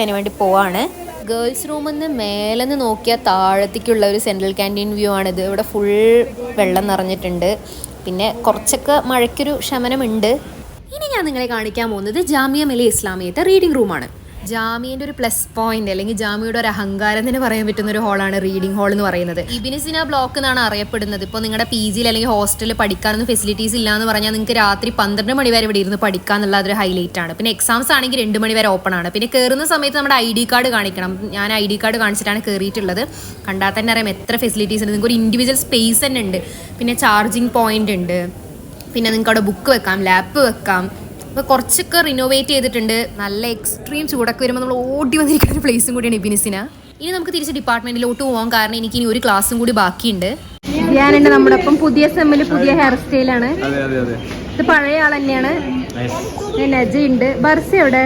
അതിന് വേണ്ടി പോവാണ്. ഗേൾസ് റൂമിൽ നിന്ന് മേലെ നിന്ന് നോക്കിയാൽ താഴത്തേക്കുള്ള ഒരു സെൻട്രൽ ക്യാൻറ്റീൻ വ്യൂ ആണിത്. ഇവിടെ ഫുൾ വെള്ളം നിറഞ്ഞിട്ടുണ്ട്. പിന്നെ കുറച്ചൊക്കെ മഴയ്ക്കൊരു ശമനമുണ്ട്. ഇനി ഞാൻ നിങ്ങളെ കാണിക്കാൻ പോകുന്നത് ജാമിയ മിലിയ ഇസ്ലാമിയത്തെ റീഡിംഗ് റൂമാണ്. ജാമിയൻ്റെ ഒരു പ്ലസ് പോയിന്റ് അല്ലെങ്കിൽ ജാമിയുടെ ഒരു അഹങ്കാരം തന്നെ പറയാൻ പറ്റുന്ന ഒരു ഹോളാണ് റീഡിംഗ് ഹാൾ എന്ന് പറയുന്നത്. ഇബ്നു സിന ബ്ലോക്ക് എന്നാണ് അറിയപ്പെടുന്നത്. ഇപ്പോൾ നിങ്ങളുടെ PG അല്ലെങ്കിൽ ഹോസ്റ്റലിൽ പഠിക്കാനൊന്നും ഫെസിലിറ്റീസ് ഇല്ല എന്ന് പറഞ്ഞാൽ നിങ്ങൾക്ക് രാത്രി 12 മണി വരെ ഇവിടെ ഇരുന്ന് പഠിക്കാന്നുള്ള അതൊരു ഹൈലൈറ്റ് ആണ്. പിന്നെ എക്സാംസ് ആണെങ്കിൽ 2 മണി വരെ ഓപ്പൺ ആണ്. പിന്നെ കയറുന്ന സമയത്ത് നമ്മുടെ ID കാർഡ് കാണിക്കണം. ഞാൻ ID കാർഡ് കാണിച്ചിട്ടാണ് കയറിയിട്ടുള്ളത്. കണ്ടാൽ തന്നെ അറിയാം എത്ര ഫെസിലിറ്റീസ് ഉണ്ട്. നിങ്ങൾക്ക് ഒരു ഇൻഡിവിജ്വൽ സ്പേസ് തന്നെ ഉണ്ട്. പിന്നെ ചാർജിങ് പോയിന്റ് ഉണ്ട്. പിന്നെ നിങ്ങൾക്ക് അവിടെ ബുക്ക് വെക്കാം, ലാപ്പ് വെക്കാം. അപ്പോൾ കുറച്ചൊക്കെ റിനോവേറ്റ് ചെയ്തിട്ടുണ്ട്. നല്ല എക്സ്ട്രീം ചൂടൊക്കെ വരുമ്പോൾ നമ്മൾ ഓടി വന്നിരിക്കുന്ന ഒരു പ്ലേസും കൂടിയാണ് ഇബ്നു സിന. ഇനി നമുക്ക് തിരിച്ച് ഡിപ്പാർട്ട്മെന്റിലോട്ട് പോകാം. കാരണം എനിക്ക് ഇനി ഒരു ക്ലാസ്സും കൂടി ബാക്കിയുണ്ട്. ഞാനുണ്ട് നമ്മുടെ ഒപ്പം. പുതിയ സെമ്മിൽ പുതിയ ഹെയർ സ്റ്റൈലാണ്. ഇത് പഴയ ആൾ തന്നെയാണ്. നജ ഉണ്ട്. ബർസ എവിടെ?